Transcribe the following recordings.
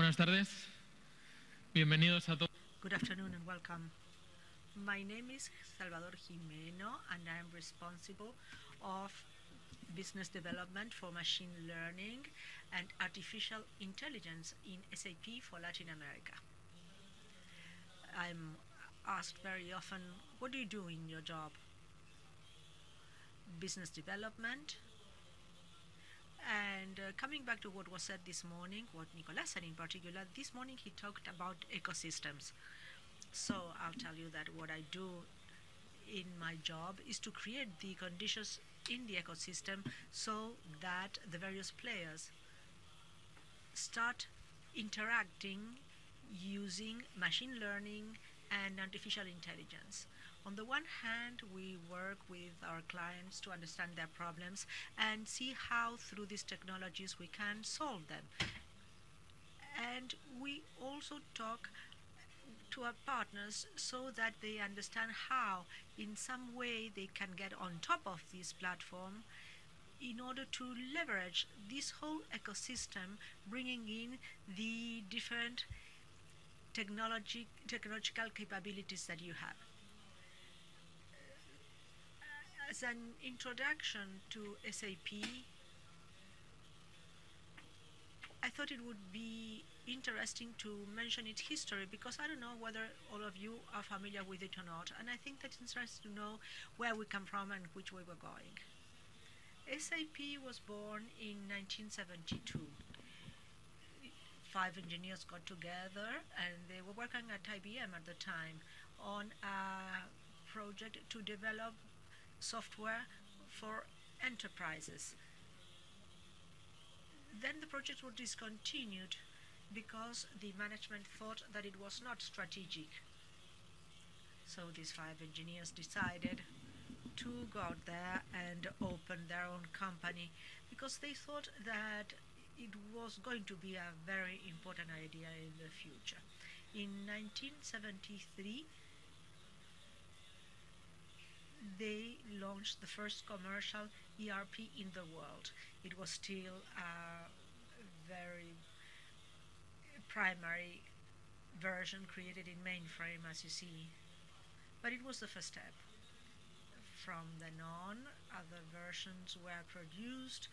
Buenas tardes. Bienvenidos a todos. Good afternoon and welcome. My name is Salvador Gimeno and I am responsible of business development for machine learning and artificial intelligence in SAP for Latin America. I'm asked very often, what do you do in your job? Business development. And coming back to what was said this morning, what Nicolas said in particular, this morning he talked about ecosystems. So I'll tell you that what I do in my job is to create the conditions in the ecosystem so that the various players start interacting using machine learning and artificial intelligence. On the one hand, we work with our clients to understand their problems and see how through these technologies we can solve them. And we also talk to our partners so that they understand how in some way they can get on top of this platform in order to leverage this whole ecosystem, bringing in the different technological capabilities that you have. As an introduction to SAP, I thought it would be interesting to mention its history because I don't know whether all of you are familiar with it or not, and I think that it's interesting to know where we come from and which way we're going. SAP was born in 1972. 5 engineers got together and they were working at IBM at the time on a project to develop software for enterprises. Then the project was discontinued because the management thought that it was not strategic. So these 5 engineers decided to go out there and open their own company because they thought that it was going to be a very important idea in the future. In 1973, they launched the first commercial ERP in the world. It was still a very primary version created in mainframe, as you see. But it was the first step. From then on, other versions were produced.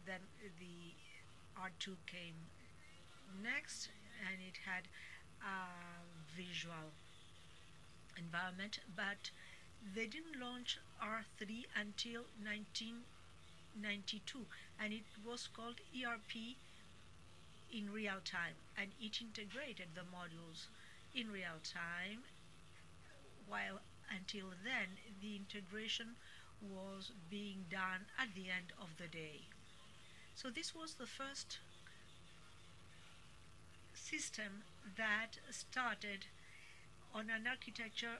Then the R2 came next, and it had a visual environment, but they didn't launch R3 until 1992, and it was called ERP in real time, and it integrated the modules in real time, while until then the integration was being done at the end of the day. So this was the first system that started on an architecture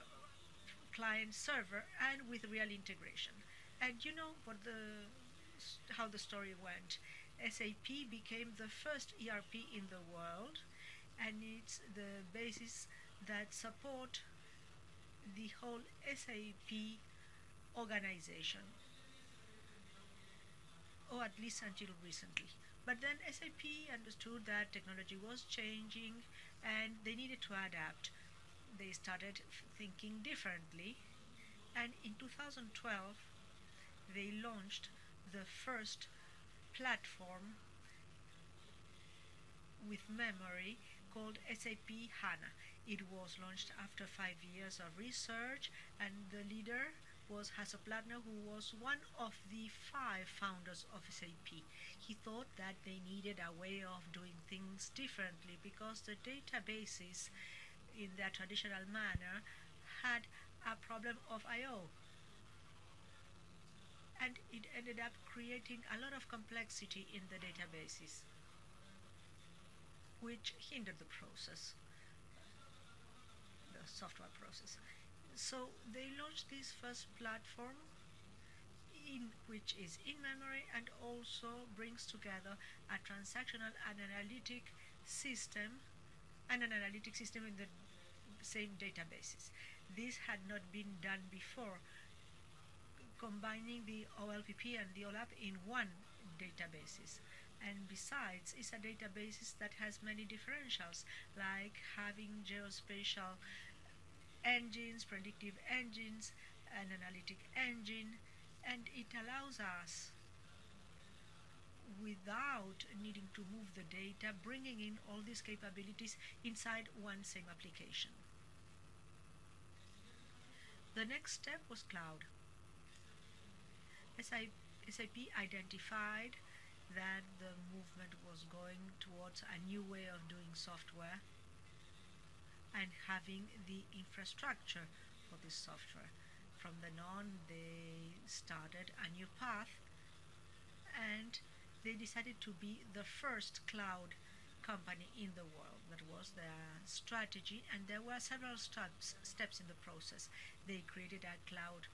client server and with real integration. And you know what how the story went. SAP became the first ERP in the world, and it's the basis that support the whole SAP organization, or at least until recently. But then SAP understood that technology was changing and they needed to adapt. They started thinking differently, and in 2012 they launched the first platform with memory called SAP Hana. It was launched after 5 years of research, and the leader was Hasso Plattner, who was one of the 5 founders of SAP. He thought that they needed a way of doing things differently because the databases in their traditional manner had a problem of I/O, and it ended up creating a lot of complexity in the databases, which hindered the process, the software process. So they launched this first platform which is in memory and also brings together a transactional and analytic system and an analytic system in the same databases. This had not been done before, combining the OLPP and the OLAP in one databases. And besides, it's a database that has many differentials, like having geospatial engines, predictive engines, an analytic engine, and it allows us, without needing to move the data, bringing in all these capabilities inside one same application. The next step was cloud. SAP identified that the movement was going towards a new way of doing software and having the infrastructure for this software. From then on, they started a new path, and they decided to be the first cloud company in the world. That was their strategy, and there were several steps in the process. They created a cloud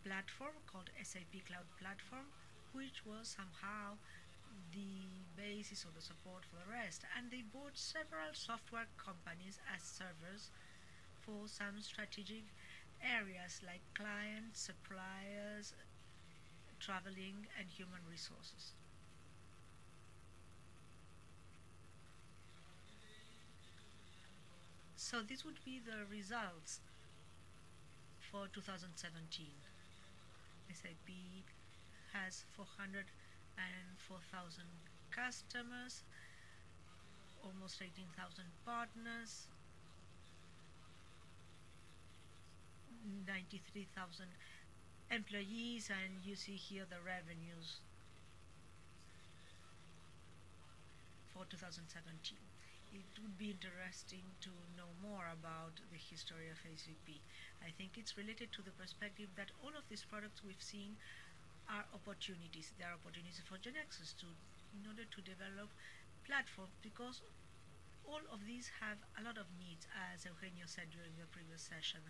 platform called SAP Cloud Platform, which was somehow the basis of the support for the rest. And they bought several software companies as servers for some strategic areas like clients, suppliers, traveling, and human resources. So this would be the results for 2017. SAP has 404,000 customers, almost 18,000 partners, 93,000 employees, and you see here the revenues for 2017. It would be interesting to know more about the history of SAP. I think it's related to the perspective that all of these products we've seen are opportunities. They are opportunities for Genexus in order to develop platforms, because all of these have a lot of needs, as Eugenio said during the previous session.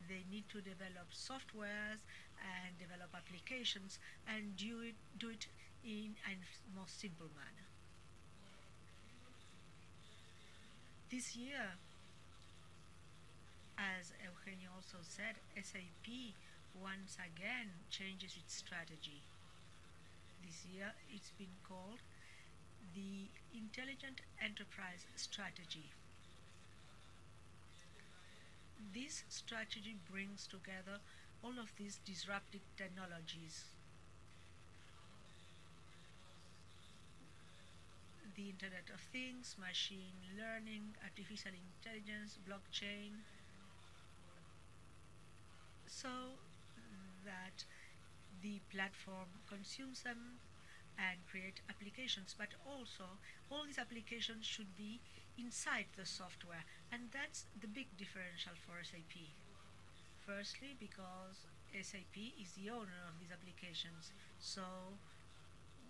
They need to develop softwares and develop applications and do it in a most simple manner. This year, as Eugenio also said, SAP once again changes its strategy. This year it's been called the Intelligent Enterprise Strategy. This strategy brings together all of these disruptive technologies. The Internet of Things, machine learning, artificial intelligence, blockchain, so that the platform consumes them and create applications, but also all these applications should be inside the software, and that's the big differential for SAP. Firstly, because SAP is the owner of these applications, so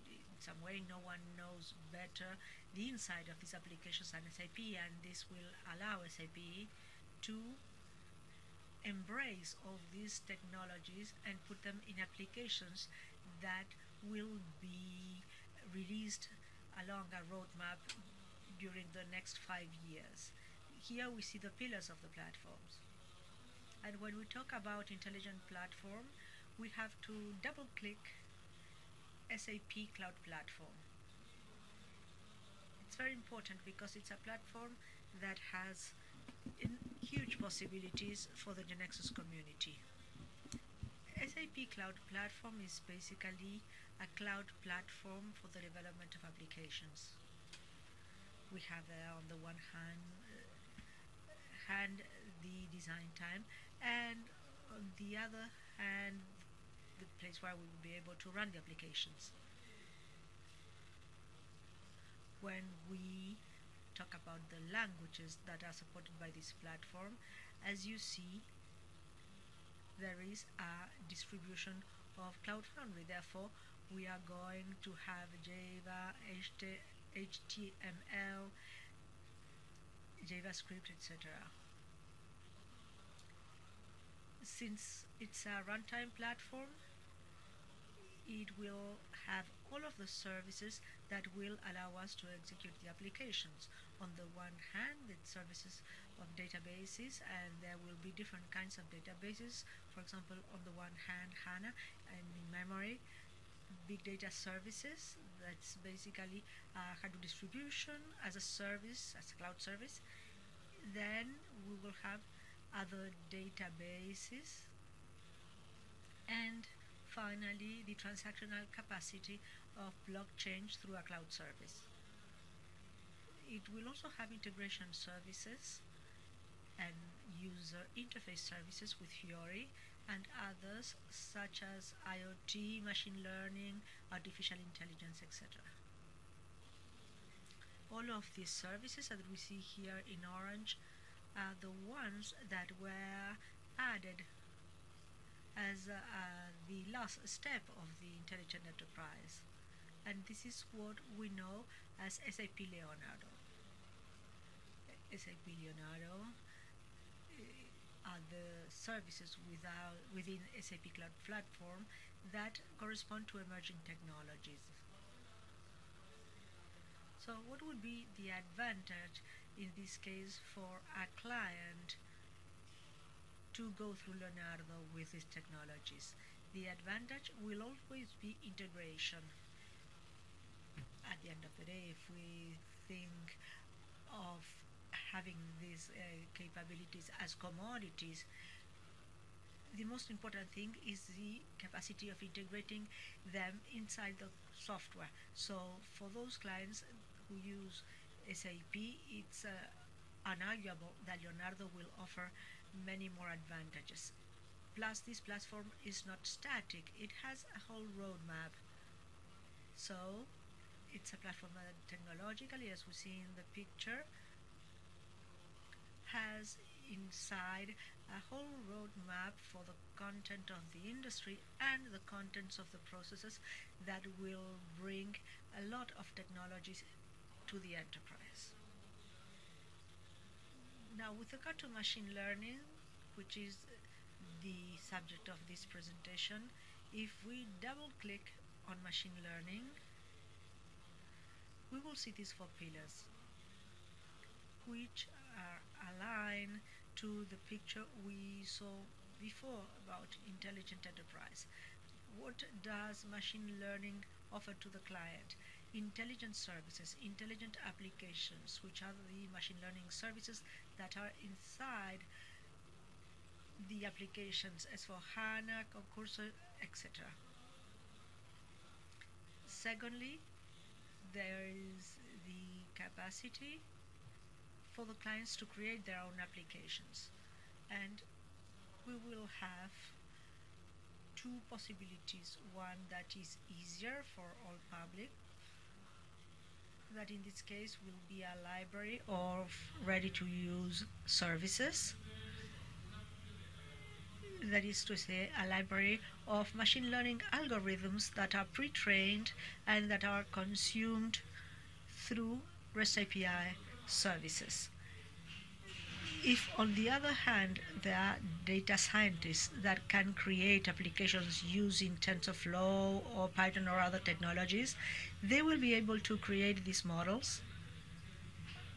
in some way no one knows better the inside of these applications than SAP, and this will allow SAP to embrace all these technologies and put them in applications that will be released along a roadmap during the next 5 years. Here we see the pillars of the platforms. And when we talk about intelligent platform, we have to double click SAP Cloud Platform. It's very important because it's a platform that has huge possibilities for the Genexus community. SAP Cloud Platform is basically a cloud platform for the development of applications. We have on the one hand the design time, and on the other hand the place where we will be able to run the applications. When we talk about the languages that are supported by this platform, as you see, there is a distribution of Cloud Foundry. Therefore, we are going to have Java, HTML, JavaScript, etc. Since it's a runtime platform, it will have all of the services that will allow us to execute the applications. On the one hand, it's services of databases, and there will be different kinds of databases. For example, on the one hand, Hana, and in memory, big data services That's basically Hadoop distribution as a service, as a cloud service. Then we will have other databases, and finally the transactional capacity of blockchain through a cloud service. It will also have integration services and user interface services with Fiori and others such as IoT, machine learning, artificial intelligence, etc. All of these services that we see here in orange are the ones that were added as the last step of the intelligent enterprise. And this is what we know as SAP Leonardo. SAP Leonardo are the services within SAP Cloud Platform that correspond to emerging technologies. So what would be the advantage in this case for a client to go through Leonardo with these technologies? The advantage will always be integration. At the end of the day, if we think of having these capabilities as commodities, the most important thing is the capacity of integrating them inside the software. So for those clients who use SAP, it's unarguable that Leonardo will offer many more advantages. Plus, this platform is not static. It has a whole roadmap. So it's a platform that technologically, as we see in the picture, has inside a whole roadmap for the content of the industry and the contents of the processes that will bring a lot of technologies to the enterprise. Now, with regard to machine learning, which is the subject of this presentation, if we double click on machine learning, we will see these 4 pillars, which are aligned to the picture we saw before about intelligent enterprise. What does machine learning offer to the client? Intelligent services, intelligent applications, which are the machine learning services that are inside the applications as for Hana, Concursor, etc. Secondly, there is the capacity for the clients to create their own applications, and we will have 2 possibilities. One that is easier for all public, that in this case will be a library of ready-to-use services, that is to say, a library of machine learning algorithms that are pre-trained and that are consumed through REST API services. If, on the other hand, there are data scientists that can create applications using TensorFlow or Python or other technologies, they will be able to create these models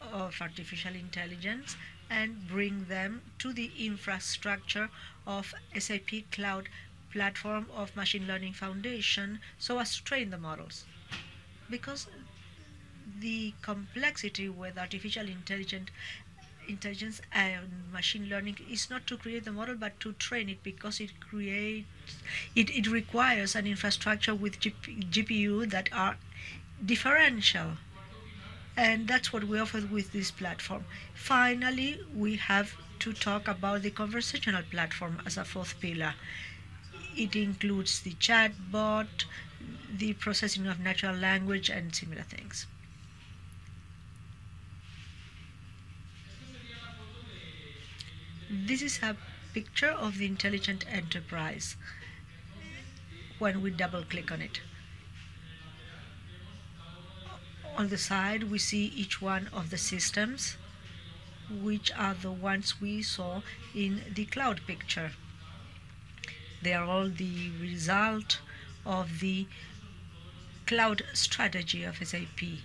of artificial intelligence and bring them to the infrastructure of SAP Cloud Platform of Machine Learning Foundation so as to train the models. Because the complexity with artificial intelligence and machine learning is not to create the model but to train it, because it requires an infrastructure with GPU that are differential. And that's what we offer with this platform. Finally, we have to talk about the conversational platform as a 4th pillar. It includes the chatbot, the processing of natural language, and similar things. This is a picture of the intelligent enterprise when we double click on it. On the side, we see each one of the systems, which are the ones we saw in the cloud picture. They are all the result of the cloud strategy of SAP.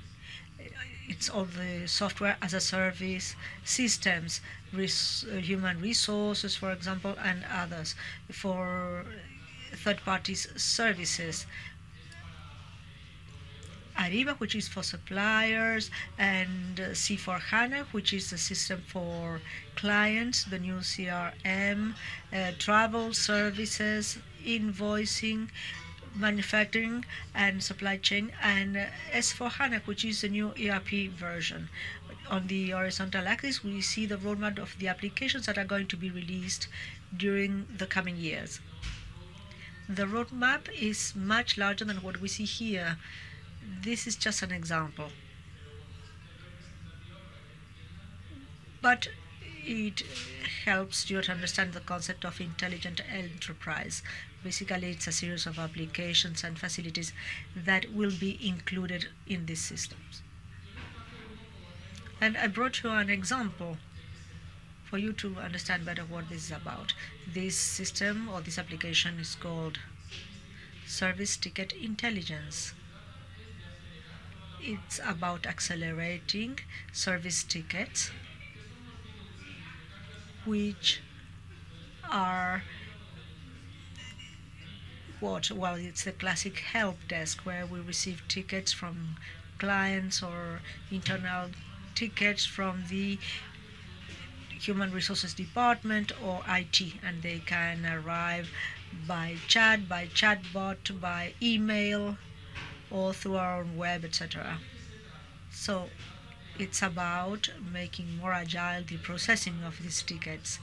It's all the software as a service systems, human resources, for example, and others for third parties services. Ariba, which is for suppliers, and C for Hana, which is the system for clients, the new CRM, travel services, invoicing, manufacturing, and supply chain, and S for Hana, which is the new ERP version. On the horizontal axis, we see the roadmap of the applications that are going to be released during the coming years. The roadmap is much larger than what we see here. This is just an example. But it helps you to understand the concept of intelligent enterprise. Basically, it's a series of applications and facilities that will be included in these systems. And I brought you an example for you to understand better what this is about. This system or this application is called Service Ticket Intelligence. It's about accelerating service tickets, which are what? Well, it's the classic help desk where we receive tickets from clients or internal tickets from the Human Resources Department or IT, and they can arrive by chat, by chatbot, by email, or through our own web, etc. So it's about making more agile the processing of these tickets.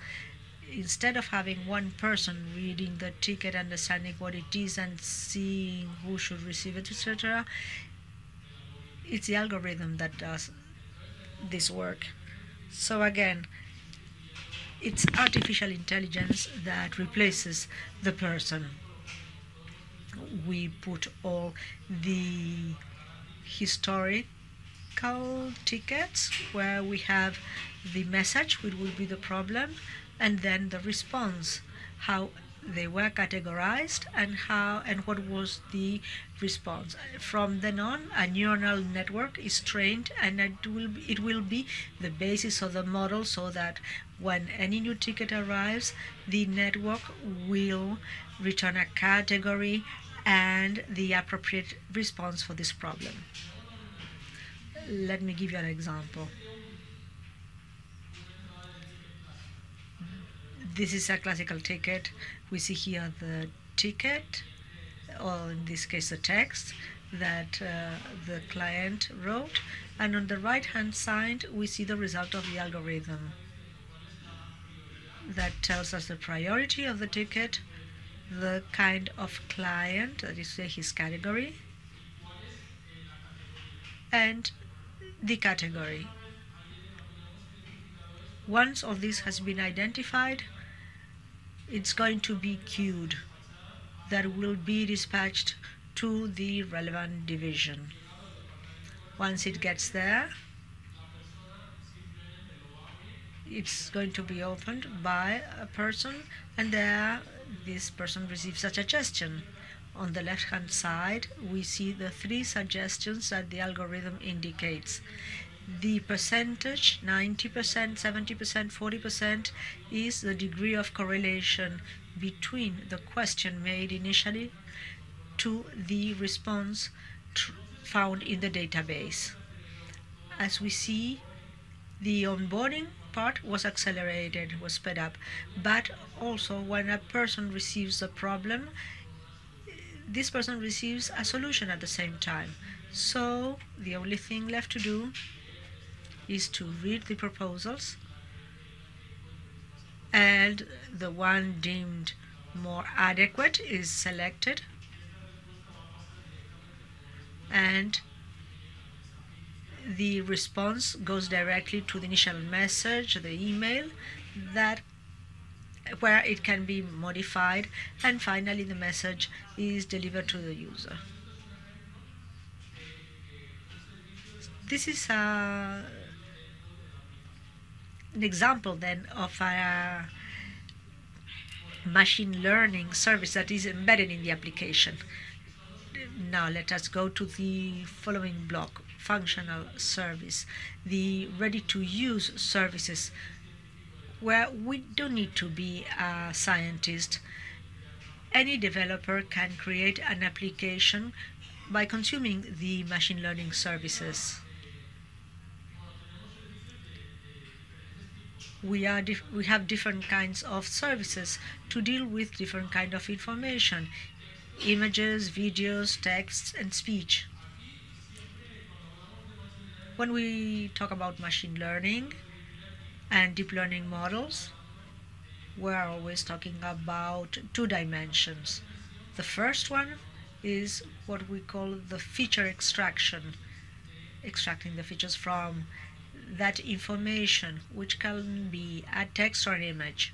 Instead of having one person reading the ticket, understanding what it is, and seeing who should receive it, etc., it's the algorithm that does this work. So again, it's artificial intelligence that replaces the person. We put all the historical tickets where we have the message, which will be the problem, and then the response, how they were categorized and what was the response. From then on, a neural network is trained, and it will be the basis of the model, so that when any new ticket arrives, the network will return a category and the appropriate response for this problem. Let me give you an example. This is a classical ticket. We see here the ticket, or in this case the text that the client wrote, and on the right hand side we see the result of the algorithm that tells us the priority of the ticket, the kind of client, that is his category, and the category. Once all this has been identified, it's going to be queued, that will be dispatched to the relevant division. Once it gets there, it's going to be opened by a person, and there this person receives a suggestion. On the left hand side, we see the 3 suggestions that the algorithm indicates. The percentage, 90%, 70%, 40%, is the degree of correlation between the question made initially to the response found in the database. As we see, the onboarding part was accelerated, was sped up, but also when a person receives a problem, this person receives a solution at the same time. So the only thing left to do is to read the proposals, and the one deemed more adequate is selected, and the response goes directly to the initial message, the email, that where it can be modified, and finally the message is delivered to the user. This is an example then of a machine learning service that is embedded in the application. Now let us go to the following block: functional service, the ready-to-use services, where we don't need to be a scientist. Any developer can create an application by consuming the machine learning services, we have different kinds of services to deal with different kind of information: images, videos, texts, and speech. When we talk about machine learning and deep learning models, we're always talking about two dimensions. The first one is what we call the feature extraction, extracting the features from that information, which can be a text or an image.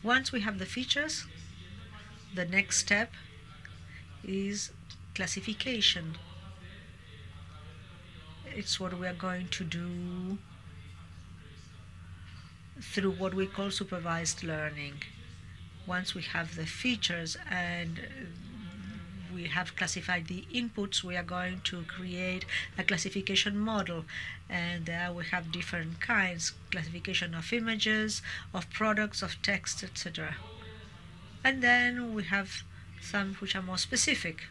Once we have the features, the next step is classification. It's what we are going to do through what we call supervised learning. Once we have the features and we have classified the inputs, we are going to create a classification model. And there we have different kinds: classification of images, of products, of text, etc. And then we have some which are more specific.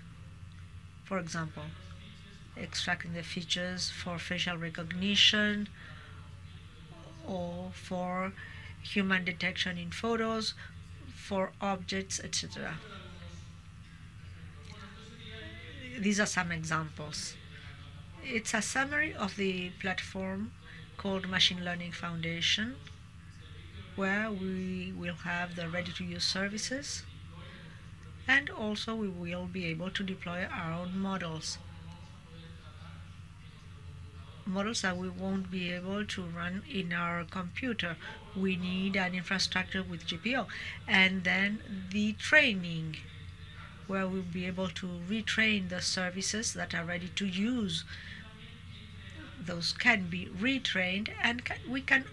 For example, extracting the features for facial recognition or for human detection in photos, for objects, etc. These are some examples. It's a summary of the platform called Machine Learning Foundation, where we will have the ready-to-use services, and also we will be able to deploy our own models that we won't be able to run in our computer. We need an infrastructure with GPU. And then the training, where we'll be able to retrain the services that are ready to use. Those can be retrained, and we can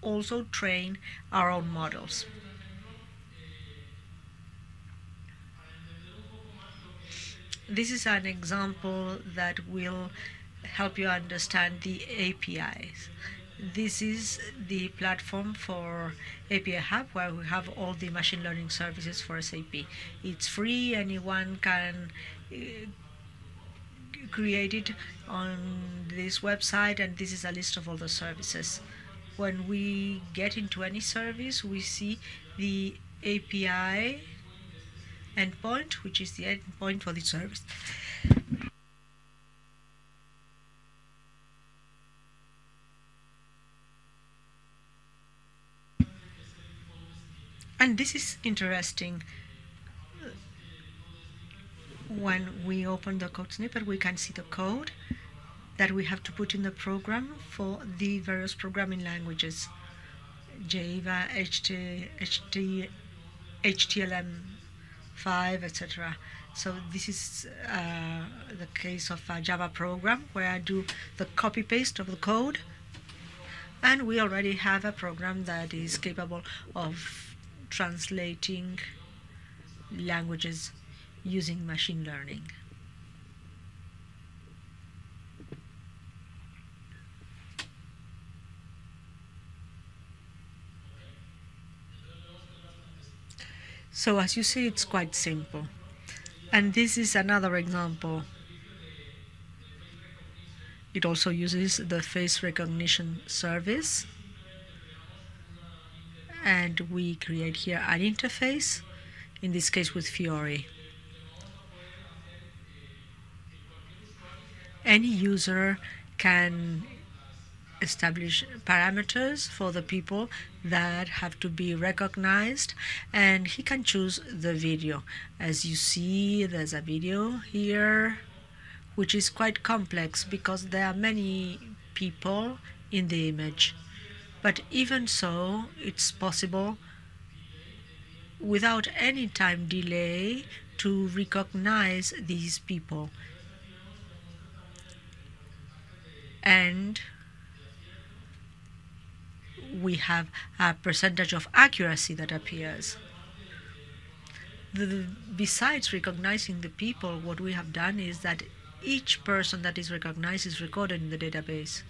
also train our own models. This is an example that will help you understand the APIs. This is the platform for API Hub, where we have all the machine learning services for SAP. It's free, anyone can create it on this website, and this is a list of all the services. When we get into any service, we see the API endpoint, which is the endpoint for the service. And this is interesting. When we open the code snippet, we can see the code that we have to put in the program for the various programming languages: Java, HTML5, etc. So this is the case of a Java program, where I do the copy-paste of the code, and we already have a program that is capable of translating languages using machine learning. So as you see, it's quite simple. And this is another example. It also uses the face recognition service. And we create here an interface, in this case with Fiori. Any user can establish parameters for the people that have to be recognized, and he can choose the video. As you see, there's a video here which is quite complex because there are many people in the image. But even so, it's possible without any time delay to recognize these people. And we have a percentage of accuracy that appears. Besides recognizing the people, what we have done is that each person that is recognized is recorded in the database,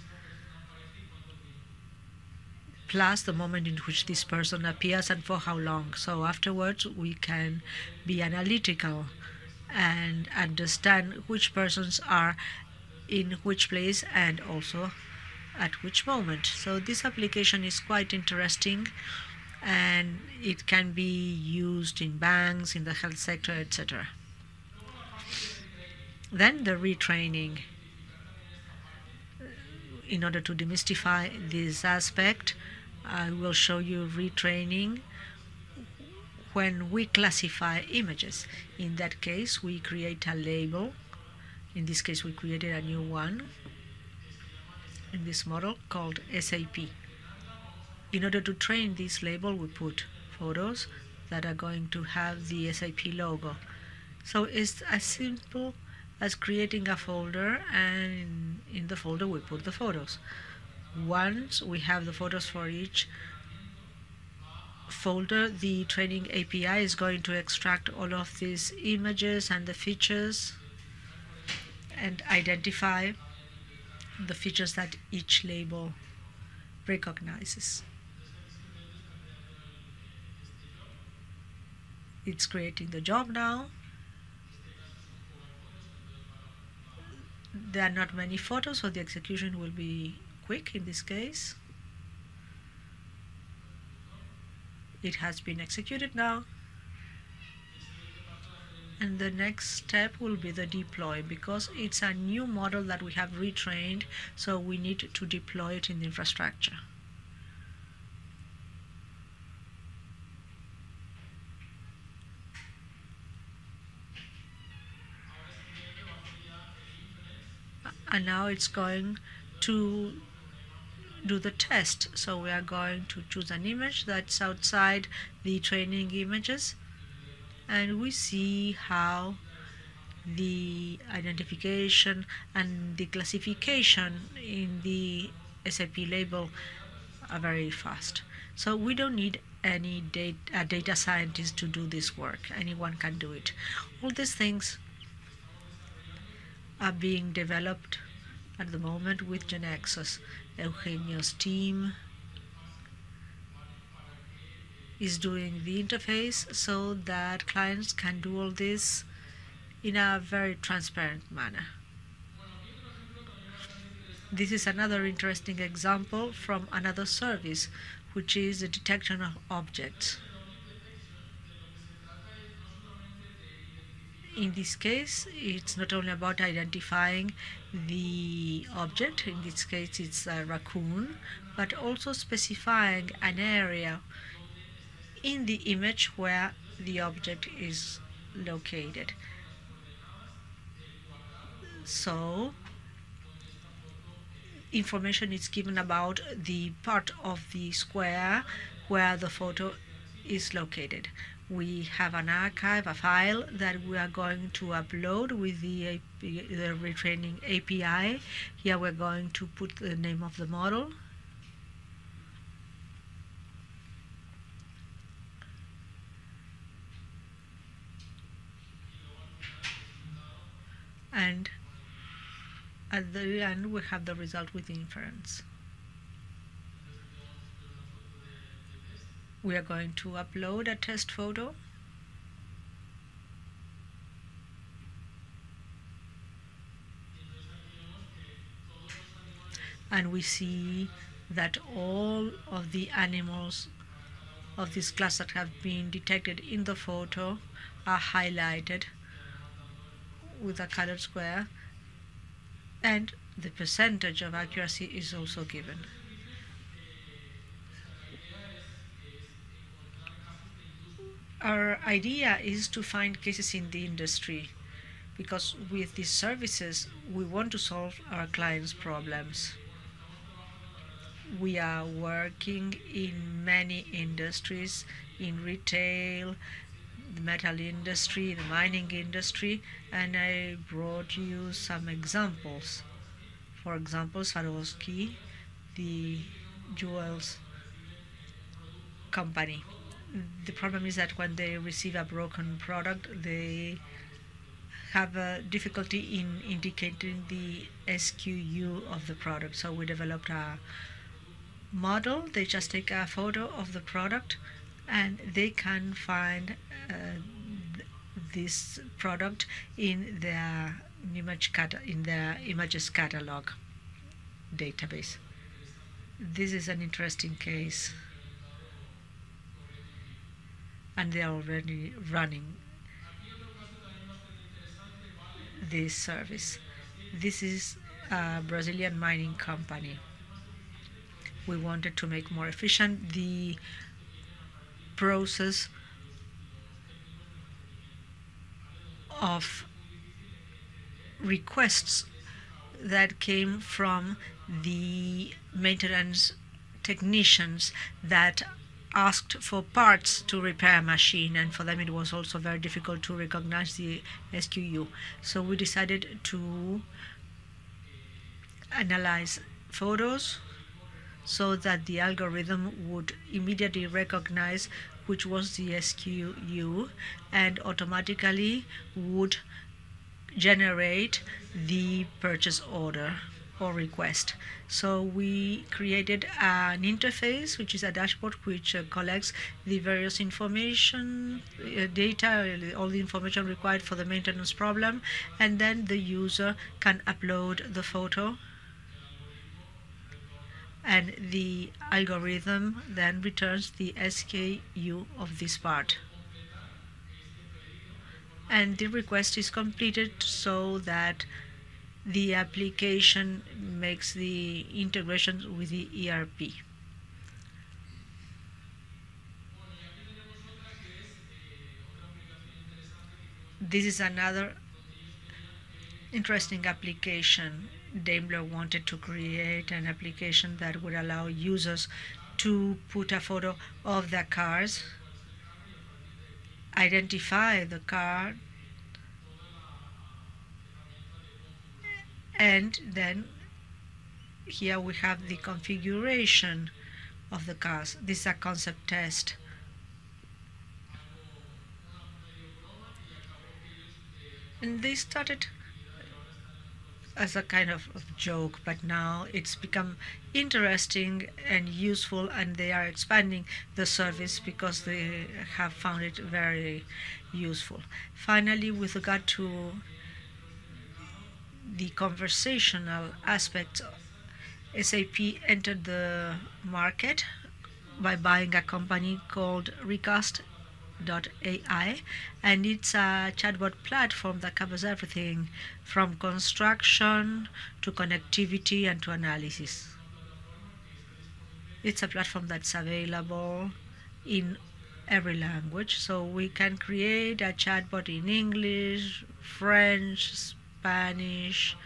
plus the moment in which this person appears and for how long. So afterwards we can be analytical and understand which persons are in which place and also at which moment. So this application is quite interesting, and it can be used in banks, in the health sector, etc. Then the retraining. In order to demystify this aspect, I will show you retraining when we classify images. In that case, we create a label. In this case, we created a new one in this model called SAP. In order to train this label, we put photos that are going to have the SAP logo. So it's as simple as creating a folder, and in the folder we put the photos. Once we have the photos for each folder, the training API is going to extract all of these images and the features and identify the features that each label recognizes. It's creating the job now. There are not many photos, so the execution will be quick in this case. It has been executed now. And the next step will be the deploy, because it's a new model that we have retrained, so we need to deploy it in the infrastructure. And now it's going to do the test. So we are going to choose an image that's outside the training images, and we see how the identification and the classification in the SAP label are very fast. So we don't need any data scientist to do this work. Anyone can do it. All these things are being developed at the moment with Genexus. Eugenio's team is doing the interface so that clients can do all this in a very transparent manner. This is another interesting example from another service, which is the detection of objects. In this case, it's not only about identifying the object, in this case it's a raccoon, but also specifying an area in the image where the object is located. So information is given about the part of the square where the photo is located. We have an archive, a file that we are going to upload with the retraining API. Here we're going to put the name of the model. And at the end we have the result with inference. We are going to upload a test photo. And we see that all of the animals of this class that have been detected in the photo are highlighted with a colored square, and the percentage of accuracy is also given. Our idea is to find cases in the industry, because with these services we want to solve our clients' problems. We are working in many industries, in retail, the metal industry, the mining industry, and I brought you some examples. For example, Swarovski, the jewels company. The problem is that when they receive a broken product, they have a difficulty in indicating the SKU of the product. So we developed a model. They just take a photo of the product and they can find this product in their images catalog database. This is an interesting case, and they are already running this service. This is a Brazilian mining company. We wanted to make more efficient the process of requests that came from the maintenance technicians that asked for parts to repair a machine, and for them it was also very difficult to recognize the SKU. So we decided to analyze photos so that the algorithm would immediately recognize which was the SKU and automatically would generate the purchase order or request. So we created an interface, which is a dashboard which collects the various information, data, all the information required for the maintenance problem, and then the user can upload the photo, and the algorithm then returns the SKU of this part. And the request is completed so that the application makes the integration with the ERP. This is another interesting application. Daimler wanted to create an application that would allow users to put a photo of their cars, identify the car, and then here we have the configuration of the cars. This is a concept test. And they started as a kind of joke, but now it's become interesting and useful, and they are expanding the service because they have found it very useful. Finally, with regard to the conversational aspect, SAP entered the market by buying a company called Recast.ai, and it's a chatbot platform that covers everything from construction to connectivity and to analysis. It's a platform that's available in every language, so we can create a chatbot in English, French, Spanish,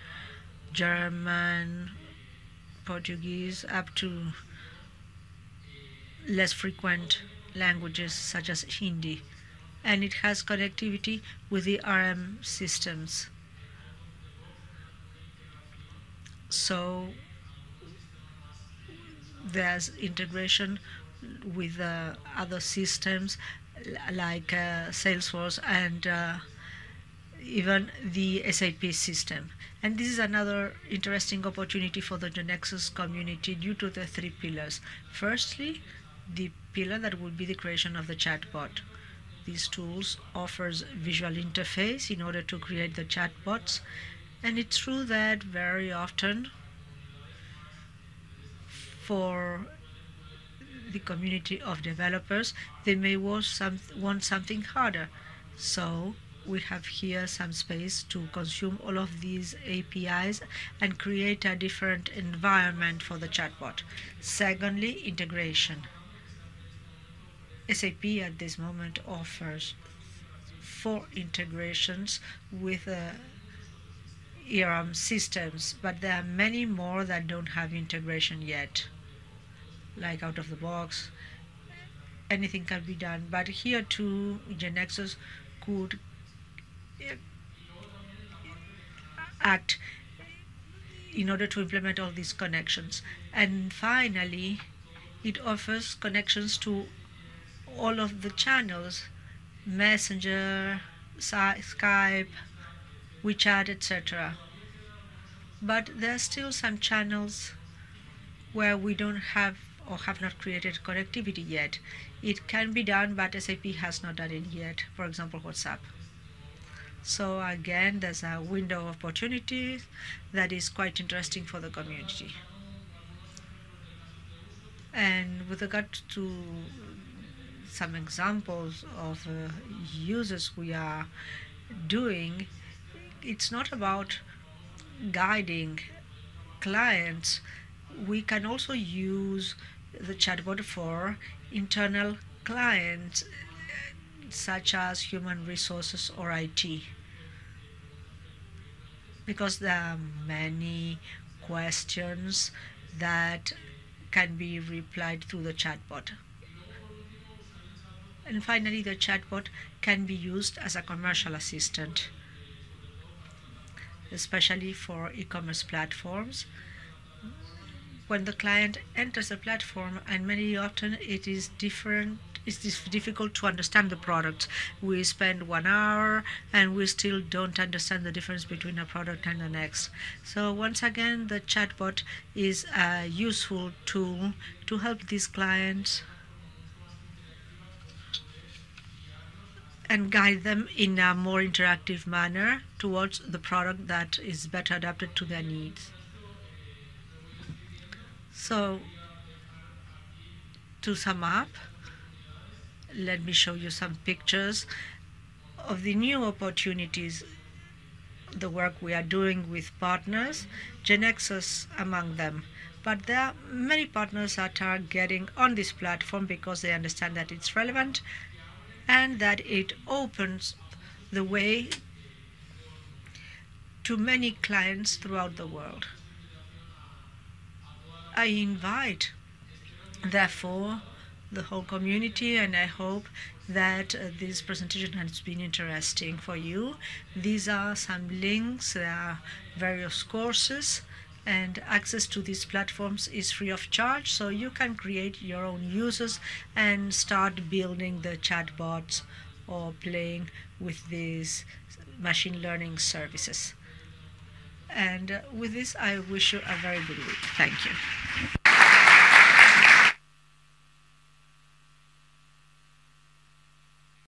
German, Portuguese, up to less frequent languages such as Hindi, and it has connectivity with the RM systems. So there's integration with other systems like Salesforce and even the SAP system. And this is another interesting opportunity for the GeneXus community due to the three pillars. Firstly, the pillar that would be the creation of the chatbot. These tools offers visual interface in order to create the chatbots, and it's true that very often for the community of developers they may want something harder. So we have here some space to consume all of these APIs and create a different environment for the chatbot. Secondly, integration. SAP at this moment offers 4 integrations with ERM systems, but there are many more that don't have integration yet, like out of the box. Anything can be done, but here too GeneXus could act in order to implement all these connections. And finally, it offers connections to all of the channels, Messenger, Skype, WeChat, etc. But there are still some channels where we don't have or have not created connectivity yet. It can be done, but SAP has not done it yet. For example, WhatsApp. So again, there's a window of opportunity that is quite interesting for the community. And with regard to some examples of users we are doing, it's not about guiding clients. We can also use the chatbot for internal clients such as human resources or IT, because there are many questions that can be replied through the chatbot. And finally, the chatbot can be used as a commercial assistant, especially for e-commerce platforms. When the client enters the platform, and many often it is different, it's difficult to understand the product. We spend 1 hour and we still don't understand the difference between a product and the next. So once again, the chatbot is a useful tool to help these clients and guide them in a more interactive manner towards the product that is better adapted to their needs. So, to sum up, let me show you some pictures of the new opportunities, the work we are doing with partners, Genexus among them. But there are many partners that are getting on this platform because they understand that it's relevant and that it opens the way to many clients throughout the world. I invite, therefore, the whole community, and I hope that this presentation has been interesting for you. These are some links, there are various courses, and access to these platforms is free of charge, so you can create your own users and start building the chatbots or playing with these machine learning services. And with this, I wish you a very good week. Thank you.